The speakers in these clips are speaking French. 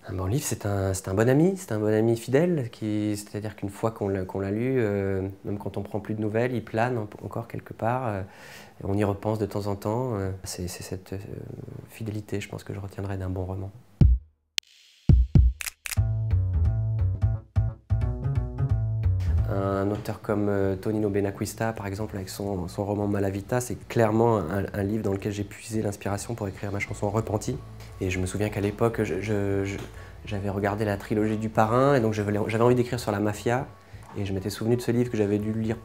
Un bon livre, c'est un bon ami, c'est un bon ami fidèle, c'est-à-dire qu'une fois qu'on l'a lu, même quand on prend plus de nouvelles, il plane encore quelque part, et on y repense de temps en temps. C'est cette fidélité, je pense, que je retiendrai d'un bon roman. Un auteur comme Tonino Benacquista, par exemple, avec son roman Malavita, c'est clairement un livre dans lequel j'ai puisé l'inspiration pour écrire ma chanson Repenti. Et je me souviens qu'à l'époque, j'avais regardé la trilogie du Parrain, et donc j'avais envie d'écrire sur la mafia. Et je m'étais souvenu de ce livre que j'avais dû lire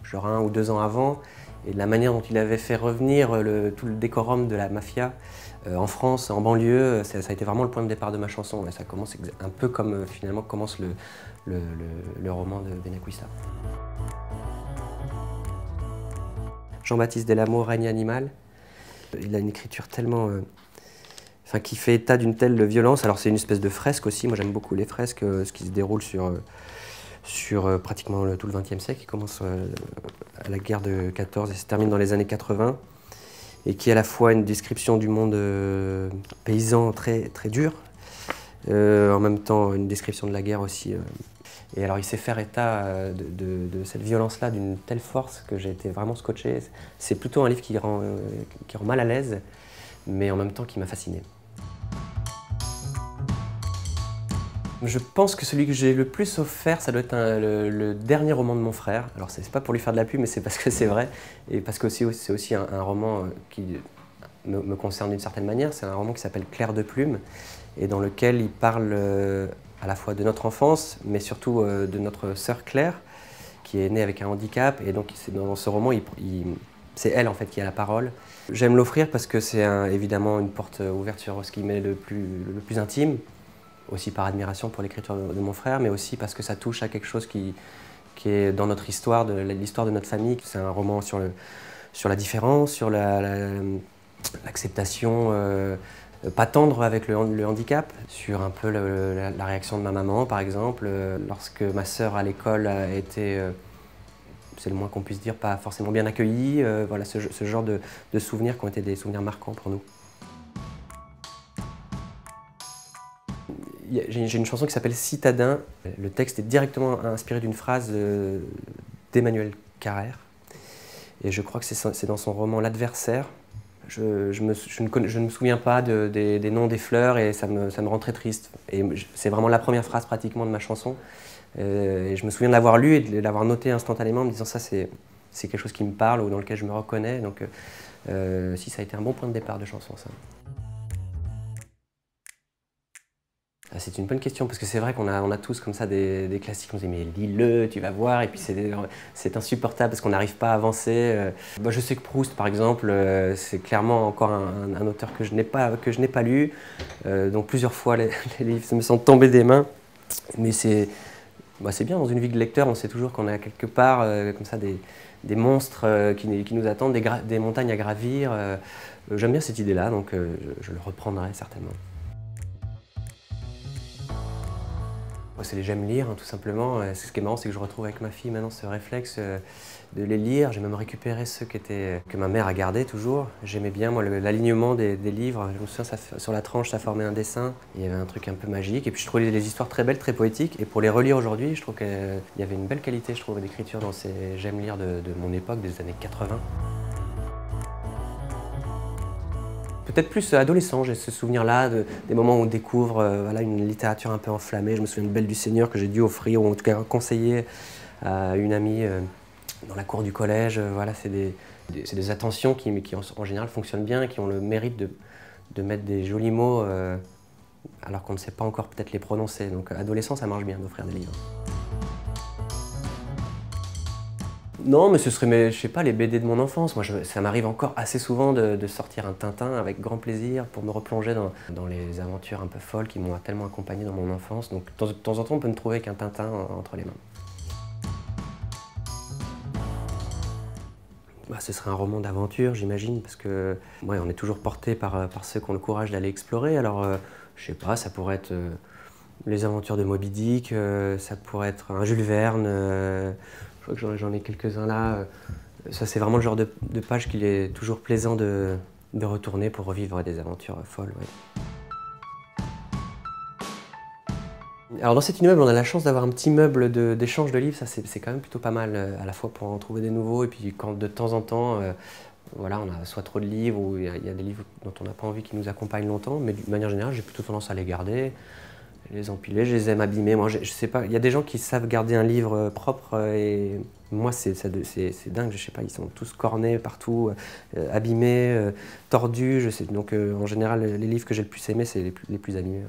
genre 1 ou 2 ans avant, et de la manière dont il avait fait revenir tout le décorum de la mafia en France, en banlieue. Ça a été vraiment le point de départ de ma chanson. Et ça commence un peu comme finalement commence le roman de Benacquista. Jean-Baptiste Delamo, Règne animal. Il a une écriture tellement... qui fait état d'une telle violence. Alors c'est une espèce de fresque aussi. Moi j'aime beaucoup les fresques, ce qui se déroule sur pratiquement tout le XXe siècle, qui commence à la guerre de 14 et se termine dans les années 80, et qui est à la fois une description du monde paysan très, très dur, en même temps une description de la guerre aussi. Et alors il sait faire état de cette violence-là d'une telle force que j'ai été vraiment scotché. C'est plutôt un livre qui rend mal à l'aise, mais en même temps qui m'a fasciné. Je pense que celui que j'ai le plus offert, ça doit être le dernier roman de mon frère. Alors c'est pas pour lui faire de la pub, mais c'est parce que c'est vrai, et parce que c'est aussi un roman qui me concerne d'une certaine manière. C'est un roman qui s'appelle Clair de plume, et dans lequel il parle à la fois de notre enfance, mais surtout de notre sœur Claire, qui est née avec un handicap. Et donc dans ce roman, c'est elle en fait qui a la parole. J'aime l'offrir parce que c'est évidemment une porte ouverte sur ce qui m'est le plus intime, aussi par admiration pour l'écriture de mon frère, mais aussi parce que ça touche à quelque chose qui est dans notre histoire, l'histoire de notre famille. C'est un roman sur la différence, sur l'acceptation pas tendre avec le handicap, sur un peu la réaction de ma maman, par exemple, lorsque ma sœur à l'école a été, c'est le moins qu'on puisse dire, pas forcément bien accueillie. Voilà, ce genre de souvenirs qui ont été des souvenirs marquants pour nous. J'ai une chanson qui s'appelle Citadin. Le texte est directement inspiré d'une phrase d'Emmanuel Carrère. Et je crois que c'est dans son roman L'Adversaire. Je ne me souviens pas des noms des fleurs, et ça me rend très triste. Et c'est vraiment la première phrase pratiquement de ma chanson. Et je me souviens de l'avoir lu et de l'avoir noté instantanément en me disant ça c'est quelque chose qui me parle ou dans lequel je me reconnais. Donc si, ça a été un bon point de départ de chanson, ça. C'est une bonne question, parce que c'est vrai qu'on a tous comme ça des classiques. On se dit mais lis-le, tu vas voir, et puis c'est insupportable parce qu'on n'arrive pas à avancer. Je sais que Proust, par exemple, c'est clairement encore un auteur que je n'ai pas lu. Donc plusieurs fois les livres me sont tombés des mains. Mais c'est bien, dans une vie de lecteur, on sait toujours qu'on a quelque part comme ça des monstres qui nous attendent, des montagnes à gravir. J'aime bien cette idée-là, donc je le reprendrai certainement. C'est les j'aime lire, hein, tout simplement. Ce qui est marrant, c'est que je retrouve avec ma fille maintenant ce réflexe de les lire. J'ai même récupéré ceux que ma mère a gardés toujours. J'aimais bien moi l'alignement des livres. Je me souviens, sur la tranche, ça formait un dessin. Il y avait un truc un peu magique. Et puis je trouvais les histoires très belles, très poétiques. Et pour les relire aujourd'hui, je trouve qu'il y avait une belle qualité, je trouve, d'écriture dans ces j'aime lire de mon époque, des années 80. Peut-être plus adolescent, j'ai ce souvenir-là, des moments où on découvre voilà, une littérature un peu enflammée. Je me souviens de Belle du Seigneur que j'ai dû offrir, ou en tout cas conseiller à une amie dans la cour du collège. Voilà, c'est des attentions qui en général fonctionnent bien, qui ont le mérite de mettre des jolis mots alors qu'on ne sait pas encore peut-être les prononcer. Donc adolescent, ça marche bien d'offrir des livres. Non, mais ce serait, je sais pas, les BD de mon enfance. Moi, ça m'arrive encore assez souvent de sortir un Tintin avec grand plaisir pour me replonger dans les aventures un peu folles qui m'ont tellement accompagné dans mon enfance. Donc, de temps en temps, on peut me trouver avec un Tintin entre les mains. Ce serait un roman d'aventure, j'imagine, parce que ouais, on est toujours porté par ceux qui ont le courage d'aller explorer. Alors, je sais pas, ça pourrait être les aventures de Moby Dick, ça pourrait être un Jules Verne. Je crois que j'en ai quelques-uns là. Ça, c'est vraiment le genre de page qu'il est toujours plaisant de retourner pour revivre des aventures folles. Ouais. Alors dans cet immeuble, on a la chance d'avoir un petit meuble d'échange de livres, ça c'est quand même plutôt pas mal, à la fois pour en trouver des nouveaux et puis quand de temps en temps, voilà, on a soit trop de livres ou il y a des livres dont on n'a pas envie qui nous accompagnent longtemps, mais d'une manière générale, j'ai plutôt tendance à les garder, les empiler, je les aime abîmer. Moi, je sais pas, il y a des gens qui savent garder un livre propre et moi c'est dingue, je sais pas, ils sont tous cornés partout, abîmés, tordus, je sais. Donc en général, les livres que j'ai le plus aimés, c'est les plus abîmés. Ouais.